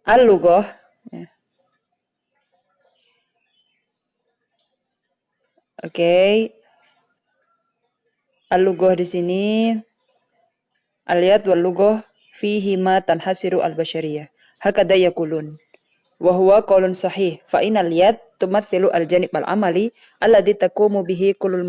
Al-lughah. Ya. Oke, al-lughah di sini al-yad wal lughah fihi ma tanhasiru al-bashariyah. Hakada yaqulun. Wa huwa qaulun sahih fa innal yad tumathilu al-janib al-amali alladhi taqumu bihi kullul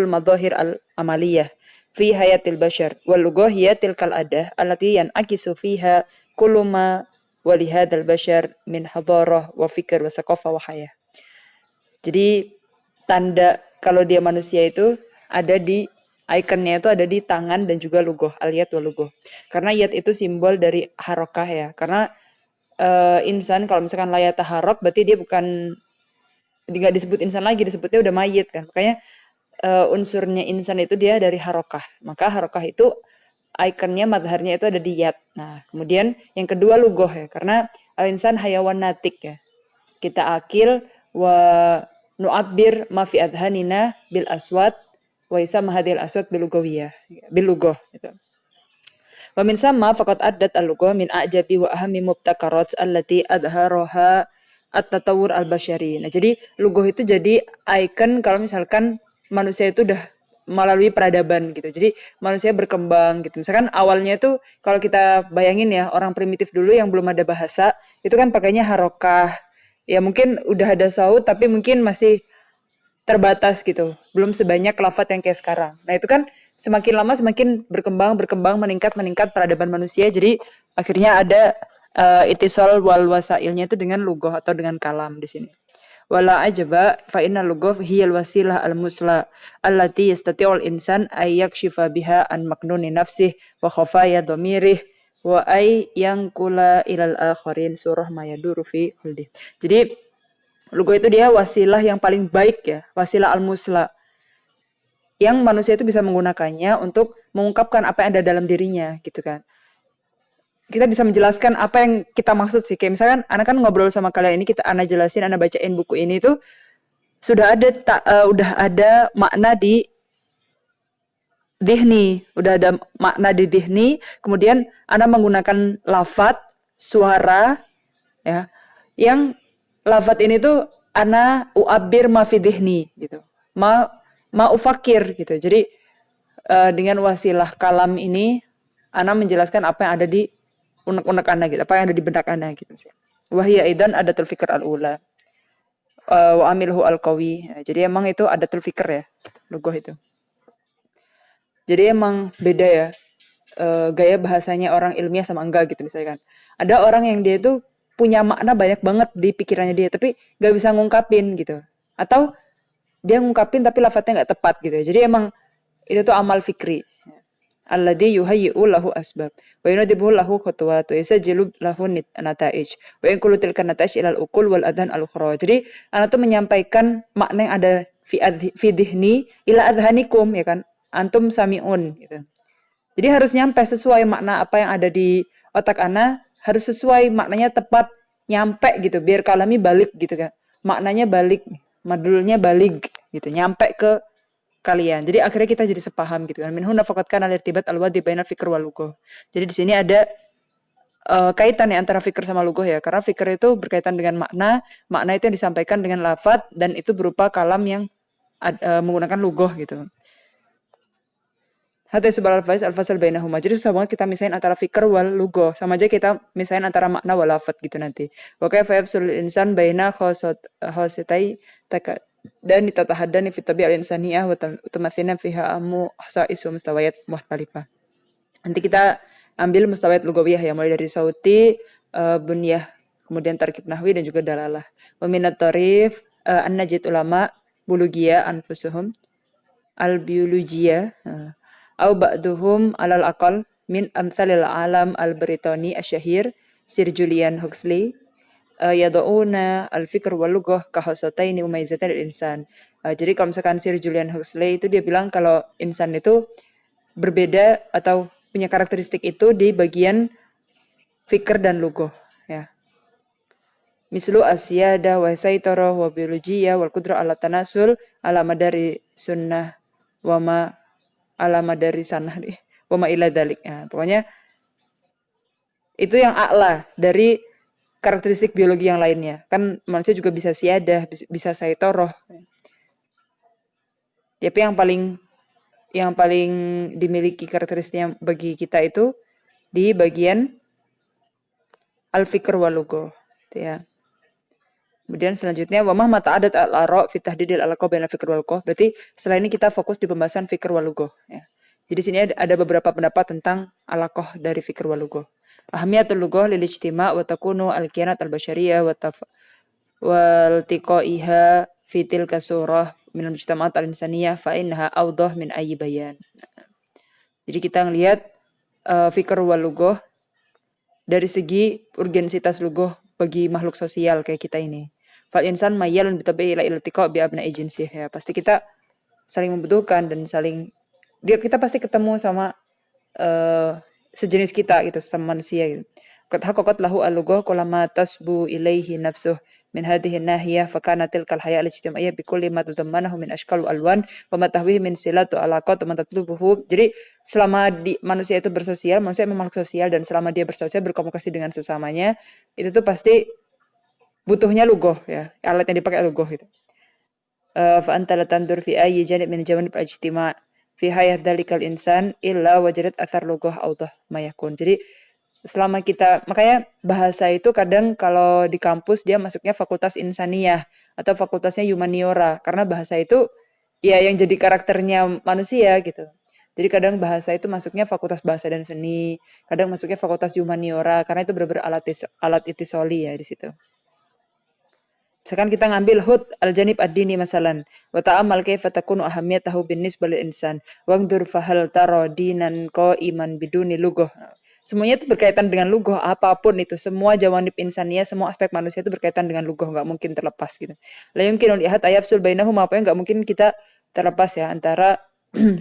madahir al-amaliyah fi hayatil bashar wal lughah hiya tilkal adah allati yanakisu fiha kullu ma walihadal bashar min hadarah wa fikr wa saqafah wa hayah. Jadi tanda kalau dia manusia itu ada di ikonnya itu ada di tangan dan juga lugoh, aliyat wal lugoh. Karena yat itu simbol dari harokah ya. Karena insan kalau misalkan layat taharok berarti dia bukan nggak disebut insan lagi, disebutnya udah mayit kan. Makanya unsurnya insan itu dia dari harokah. Maka harokah itu ikonnya madharnya itu ada di yat. Nah, kemudian yang kedua lugoh ya, karena al-insan hayawan natik ya. Kita akil wa nu'abbir ma fi adhanina bil aswat wa yusamma hadhil aswat bil lugawiyah bil lugoh gitu. Wa min sama faqad addat al-lughah min a'jabi wa ahammi mubtakarat allati adharaha at-tatawur al-bashari. Nah, jadi lugoh itu jadi icon kalau misalkan manusia itu udah melalui peradaban gitu. Jadi manusia berkembang gitu. Misalkan awalnya itu kalau kita bayangin ya orang primitif dulu yang belum ada bahasa, itu kan pakainya harokah. Ya mungkin udah ada saut tapi mungkin masih terbatas gitu. Belum sebanyak lafadz yang kayak sekarang. Nah, itu kan semakin lama semakin berkembang, meningkat peradaban manusia. Jadi akhirnya ada itisal wal wasailnya itu dengan lugoh atau dengan kalam di sini. Wala ajaba fa inna lugoh hiyal wasilah al musla allati yastati'ul insan ay yakshifa biha an maknuni nafsih wa khafaya dhamirih wa ay yang kula ilal akharin surah mayaduru fi khuldi. Jadi lugo itu dia wasilah yang paling baik ya, wasilah al-musla. Yang manusia itu bisa menggunakannya untuk mengungkapkan apa yang ada dalam dirinya gitu kan. Kita bisa menjelaskan apa yang kita maksud sih. Kayak misalkan anak kan ngobrol sama kalian ini, kita anak jelasin, anak bacain buku ini tuh udah ada makna di dihni, udah ada makna di dihni, kemudian anak menggunakan lafat, suara ya, yang lafat ini tuh ana uabir ma fi dihni gitu. Ma ufakir gitu. Jadi dengan wasilah kalam ini ana menjelaskan apa yang ada di unek-unek ana gitu, apa yang ada di benak ana gitu sih. Wahia idan adatul fikr al-ula. Wa amilhu al-qawi. Jadi emang itu adatul fikr ya, lugoh itu. Jadi emang beda ya gaya bahasanya orang ilmiah sama enggak gitu misalkan. Ada orang yang dia itu punya makna banyak banget di pikirannya dia tapi nggak bisa ngungkapin gitu. Atau dia ngungkapin tapi lafadznya nggak tepat gitu. Jadi emang itu tuh amal fikri. Alladhi yuhayyi'u lahu asbab wa yunadibu lahu khutuwat wa yasajjilu lahu nataij wa yanqulu tilka nataij ilal uqul wal adhan al ukhra. Jadi ana tuh menyampaikan makna yang ada fi dhihni ila adhanikum ya kan. Antum sami'un gitu. Jadi harus nyampe sesuai makna apa yang ada di otak ana, harus sesuai maknanya tepat nyampe gitu biar kalami balik gitu kan. Maknanya balik, madulnya balik gitu, nyampe ke kalian. Jadi akhirnya kita jadi sepaham gitu kan. Minhun nafaqat kana al-irtibat al-wadi bainal fikr wal lughah. Jadi di sini ada kaitan ya antara fikr sama lughah ya. Karena fikr itu berkaitan dengan makna, makna itu yang disampaikan dengan lafaz dan itu berupa kalam yang menggunakan lughah gitu. Hatta subal al-fasal bainahuma. Jadi susah banget kita misahin antara fikr wal lughah. Sama aja kita misahin antara makna wal lafaz gitu nanti. Wa kaifa yafsul insan baina khositai dan ditatahadani fi tabi'al insaniyah wa tamathina fiha amu ahsa'is wa mustawayat mukhtalifah. Nanti kita ambil mustawayat lugawiyah ya mulai dari sauti, bunyah, kemudian tarkib nahwi dan juga dalalah. Wa minat tarif an-najid ulama bulugiyah anfusuhum al-biologiyah au ba'duhum alal aqal min amsalil alam al-Britani asyahir Sir Julian Huxley yada'una al-fikr wal lughah kahasataini umayyizatain al-insan. Jadi kalau misalkan Sir Julian Huxley itu dia bilang kalau insan itu berbeda atau punya karakteristik itu di bagian fikr dan lughah ya. Mislu asyada wa saitara wa biologiyah wal qudra ala tanasul ala madari sunnah wa ma ala madari sanah wama ila dalik. Ya, pokoknya Itu yang a'la dari karakteristik biologi yang lainnya. Kan manusia juga bisa siadah, bisa saitoroh. Tapi yang paling dimiliki karakteristiknya bagi kita itu di bagian al-fikr wal lughah, ya. Kemudian selanjutnya wa mahma ta'adat al-ara' fi tahdidil alaqa bainal fikr wal lughah. Berarti setelah ini kita fokus di pembahasan fikr wal lughah, ya. Jadi sini ada beberapa pendapat tentang alaqah dari fikr wal lughah. Ahamiyatul lughah lil ijtima' wa takunu al-kiyanat al-basyariyah wal tiqaiha fi tilka surah min al-mujtama'at al-insaniyah fa innaha awdah min ayyi bayan. Jadi kita ngelihat fikr wal lughah dari segi urgensitas lughah bagi makhluk sosial kayak kita ini. Fal insan mayyalun bitabi'i ila iltiqa bi abna'i jinsih, ya. Pasti kita saling membutuhkan dan kita pasti ketemu sama sejenis kita gitu, sama manusia gitu. Qad haqqaqat lahu al-lughah kullama tasbu ilaihi nafsuh min hadhihi nahiyah fa kana tilkal haya al-ijtimaiyah bi kulli ma tadammanahu min ashkal wa alwan wa ma tahwihi min silatu alaqat wa tatlubuhu. Jadi selama manusia itu bersosial, manusia memang makhluk sosial, dan selama dia bersosial, berkomunikasi dengan sesamanya, itu tuh pasti butuhnya lughah, ya. Alat yang dipakai lughah gitu. Fa anta la tandur fi ayyi janib min jawanib al-ijtima' fi hayat dalikal insan illa wajadat athar lughah awdah mayakun. Jadi selama kita, makanya bahasa itu kadang kalau di kampus dia masuknya fakultas insaniyah atau fakultasnya humaniora, karena bahasa itu ya yang jadi karakternya manusia gitu. Jadi kadang bahasa itu masuknya fakultas bahasa dan seni, kadang masuknya fakultas humaniora, karena itu benar-benar alat itisoli, ya, di situ. Misalkan kita ngambil hud al-janib ad-dini masalan, wa ta'amal kaifa takunu ahamiyatahu binisbah lil insan, wangdur fahal taro dinan qa'iman biduni lughah. Semuanya itu berkaitan dengan lughah, apapun itu, semua jawanib insaniyah, semua aspek manusia itu berkaitan dengan lughah, nggak mungkin terlepas gitu. La yumkinu lihat ayafsul bainahum, apa yang nggak mungkin kita terlepas, ya, antara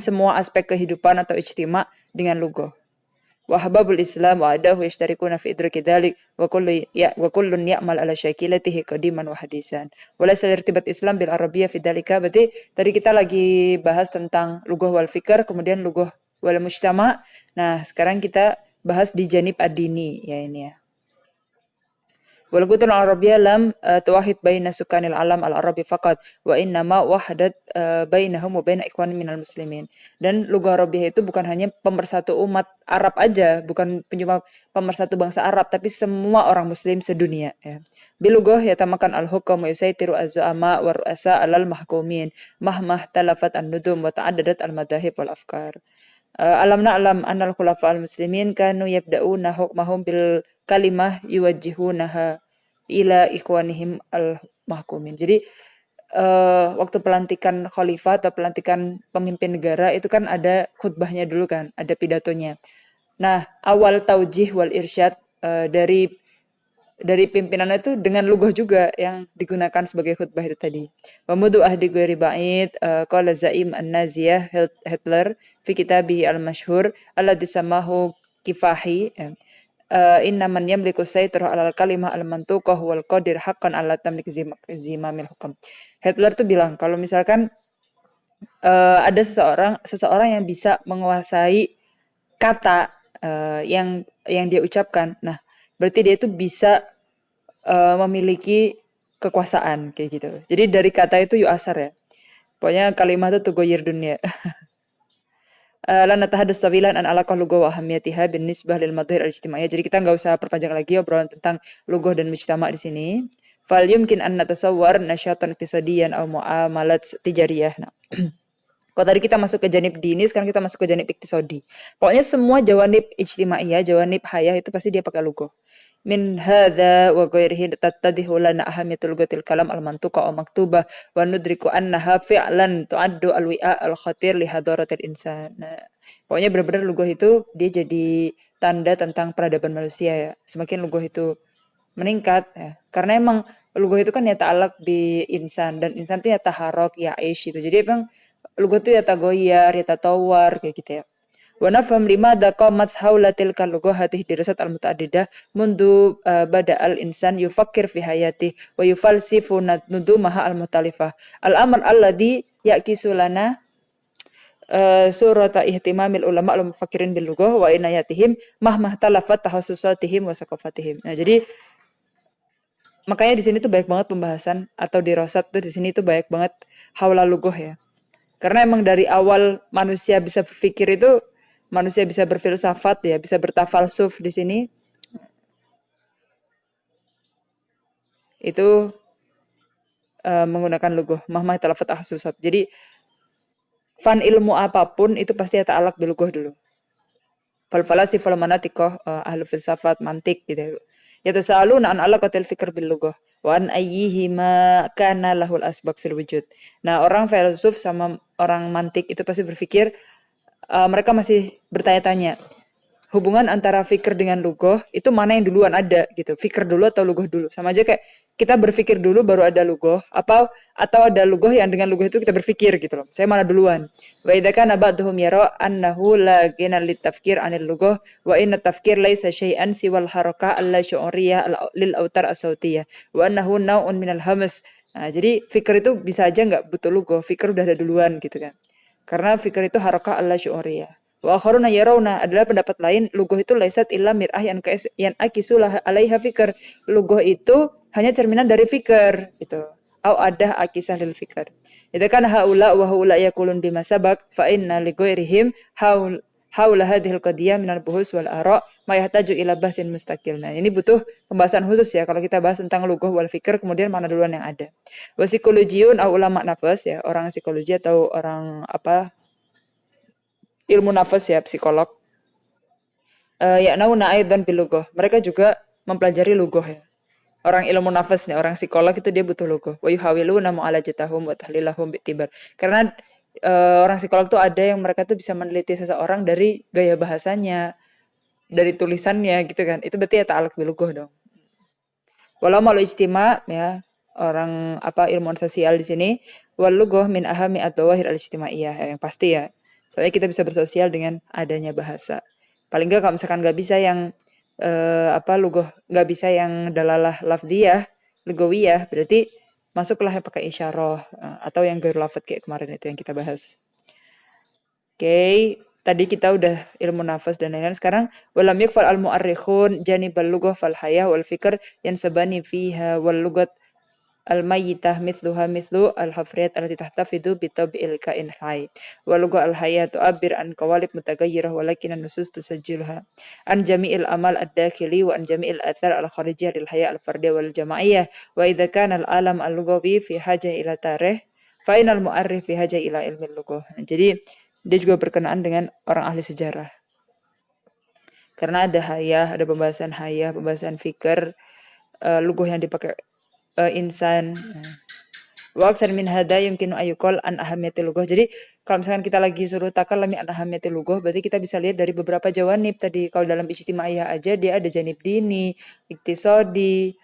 semua aspek kehidupan atau ijtima' dengan lughah. Wa ahbabul Islam wa adahu yashtarikuna fi idraki dzalik wa kullun ya'mal ala syakilatihi qadiman wa hadisan. Wa laysa irtibat Islam bil arabiyyah fi dzalika. Berarti tadi kita lagi bahas tentang lughah wal fikr, kemudian lughah wal mujtama'. Nah, sekarang kita bahas di janib ad-dini, ya, ini, ya. Wal lughah al-arabiyyah lam tuwahhid baina sukanil alam al-arabi faqat wa innama wahadat bainahum wa baina ikhwan minal muslimin. Dan lughah arabiyyah itu bukan hanya pemersatu umat Arab aja, bukan cuma pemersatu bangsa Arab, tapi semua orang muslim sedunia, ya. Bil lughah yatamakan al-hukam wa yusaitiru az-zu'ama wa ru'asa alal mahkumin mahmah talafat an-nudum wa ta'addadat al-madahib wal afkar. Alam na'lam annal khulafa al-muslimin kanu yabda'una hukmahum bil kalimah yuwajjihunaha ila ikhwanihim al-mahkumin. Jadi waktu pelantikan khalifah atau pelantikan pemimpin negara itu kan ada khutbahnya dulu kan, ada pidatonya. Nah, awal taujih wal irsyad dari pimpinan itu dengan lughah juga yang digunakan sebagai khutbah itu tadi. Wa mudu ahdi ghairi ba'id qala Zaim an-Naziyah Hitler fi kitabihi al-masyhur alladhi samahu kifahi, inna man yamliku saytara alal kalimah al-mantuqah wal qadir haqqan ala tamlik zimamil hukam. Hitler tuh bilang kalau misalkan ada seseorang yang bisa menguasai kata yang dia ucapkan, nah berarti dia itu bisa memiliki kekuasaan kayak gitu. Jadi dari kata itu yu'asar, ya. Pokoknya kalimat itu tugoyir dunia. Lana tahadus sawilan an alaqah lughah wa ahamiyatiha bin nisbah lil madhhir al-ijtimaiyah. Jadi kita nggak usah perpanjang lagi obrolan tentang lughah dan mujtama' di sini. Fal yumkin an natasawwar nasyatan iqtisadiyan aw muamalat tijariyah. Nah, kalau tadi kita masuk ke janib dini, sekarang kita masuk ke janib iktisadi. Pokoknya semua jawanib ijtimaiyah, jawanib hayah itu pasti dia pakai lughah. Min hadza wa ghairihi tattadihu lana ahamiyatul lughatil kalam al-mantuqa wa maktubah wa nudriku annaha fi'lan tu'addu al-wi'a al-khatir li hadaratil insan. Nah, pokoknya benar-benar lughah itu dia jadi tanda tentang peradaban manusia, ya. Semakin lughah itu meningkat, ya. Karena emang lughah itu kan ya ta'alaq bi insan, dan insan itu ya taharok, ya aish gitu. Jadi emang lughah itu ya tagoyar, ya tatawar kayak gitu, ya. Wa nafham limadha qamat haula tilka lughah hadhihi dirasat al-mutaaddidah mundu bada al-insan yufakkir fi hayatihi wa yufalsifu nudumaha al-mutalifah. Al-amr alladhi yaqisu lana surata ihtimamil ulama al mufakirin bil lughah wa inayatihim mahmah talafat tahassusatihim wa saqafatihim. Nah, jadi makanya di sini tuh banyak banget pembahasan atau di Rosat tuh di sini tuh banyak banget haula lughah ya. Karena emang dari awal manusia bisa berpikir itu manusia bisa berfilsafat ya, bisa bertafalsuf di sini itu menggunakan lughah mahmah talafat tahassusat. Jadi fan ilmu apapun itu pasti ta'alaq bil lughah dulu. Fal falasif wal manatiqah ahlu filsafat mantik gitu. Yatasaluna an alaqatil fikr bil lughah wa an ayyihima kana lahul asbab fil wujud. Nah, orang filsuf sama orang mantik itu pasti berpikir mereka masih bertanya-tanya hubungan antara fikir dengan lugoh itu mana yang duluan ada gitu. Fikir dulu atau lugoh dulu. Sama aja kayak kita berpikir dulu baru ada lugoh apa atau ada lugoh yang dengan lugoh itu kita berpikir gitu loh. Saya mana duluan. Wa idza kana ba'dhum yara annahu la gina litafkir 'anil lugoh wa inna tafkir laisa syai'an siwal harakah alla syu'uriyah lil autar as-sautiyah wa annahu naw'un minal hamas. Nah, jadi fikir itu bisa aja nggak butuh lugoh. Fikir udah ada duluan gitu kan. Karena fikir itu harakah alla syu'uriyah. Wa akharuna yarawna adalah pendapat lain lugoh itu laisat illa mir'ah yang akisulah alaiha fikr. Lugoh itu hanya cerminan dari fikr itu. Au ada akisah lil fikr. Idza kana haula wa haula yaqulun bima sabaq fa inna li ghairihim haula hadhil qadiyah minal buhus wal ara ma yahtaju ila bahsin mustaqil. Nah, ini butuh pembahasan khusus ya kalau kita bahas tentang lugoh wal fikr kemudian mana duluan yang ada. Wa psikologiyun au ulama nafas ya, orang psikologi atau orang apa ilmu nafas ya, psikolog. Ya'nauna aidan bil lughah. Mereka juga mempelajari lughah ya. Orang ilmu nafas nih, orang psikolog itu dia butuh lughah. Wa yuhawiluna mu'alajatahum wa tahlilahum bi'tibar. Karena orang psikolog tuh ada yang mereka tuh bisa meneliti seseorang dari gaya bahasanya, dari tulisannya gitu kan. Itu berarti ya ta'alaq bil lughah dong. Walau malu ijtima ya, orang apa ilmuwan sosial di sini wal lughah min ahami ad-dawahir al-ijtimaiyah ya, yang pasti ya. Soalnya kita bisa bersosial dengan adanya bahasa. Paling enggak kalau misalkan nggak bisa yang apa lughah nggak bisa yang dalalah lafdiyah, lugawiyah, berarti masuklah yang pakai isyarah atau yang ghair lafadz kayak kemarin itu yang kita bahas. Oke, tadi kita udah ilmu nafas dan lain-lain. Sekarang walam yakfal al mu'arrikhun janibal lughah fal hayah wal fikr yansabani fiha wal lugat al mayyitah mithluha mithlu al hafriyat allati tahtafidu bi tab'il kain hayy wal lughah al hayah tu'abbir an qawalib mutaghayyirah walakin an-nusus tusajjilha an jami'il amal ad-dakhili wa an jami'il athar al kharijiyah lil hayah al fardiyah wal jama'iyyah wa idza kana al alam al lughawi fi hajah ila tarikh fa inal mu'arrikh fi hajah ila ilmi lughah. Jadi dia juga berkenaan dengan orang ahli sejarah. Karena ada hayah, ada pembahasan hayah, pembahasan fikir, lughah yang dipakai insan. Wa aksar min hada yumkinu ayuqal an ahamiyati lughah. Jadi kalau misalkan kita lagi suruh takalami an ahamiyati lughah, berarti kita bisa lihat dari beberapa jawanib tadi. Kalau dalam ijtimaiyah aja dia ada janib dini, iktisadi,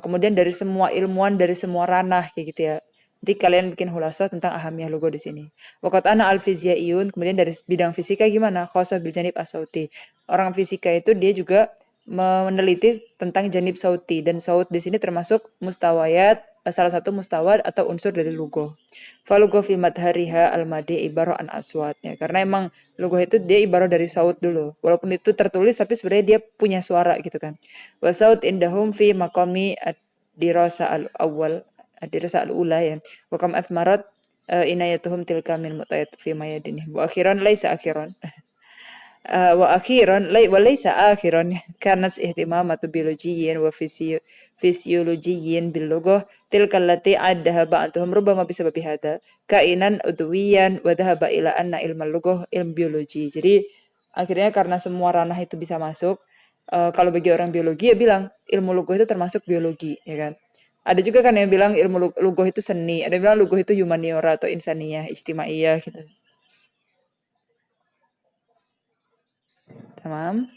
kemudian dari semua ilmuwan dari semua ranah kayak gitu ya. Jadi kalian bikin hulasah tentang ahamiyah lughah di sini. Waqat ana al-fizyaiyun, kemudian dari bidang fisika gimana? Khassa bil janib as-sauti. Orang fisika itu dia juga meneliti tentang janib sauti dan saut di sini termasuk mustawayat, salah satu mustawad atau unsur dari lughah. Fa lughah fi madhariha al-madi ibarah an aswat ya. Karena emang lughah itu dia ibarah dari saut dulu. Walaupun itu tertulis tapi sebenarnya dia punya suara gitu kan. Wa saut indahum fi maqami ad-dirasa al-awwal ad-dirasa al-ula ya. Wa kam athmarat inayatuhum tilka min mutayat fi mayadinih. Wa akhiran laisa akhiran. Wa akhiran wa laisa akhiran kanat ihtimamatu biologiyyin wa fisiologiyyin bil lughah tilka allati addaha ba'dhum rubbama bisababi hada kainan udwiyan wa dhahaba ila anna ilmal lughah ilmu biologi. Jadi akhirnya karena semua ranah itu bisa masuk, kalau bagi orang biologi ya bilang ilmu lughah itu termasuk biologi ya kan. Ada juga kan yang bilang ilmu lughah itu seni, ada yang bilang lughah itu humaniora atau insaniyah, ijtimaiyah gitu. Tamam.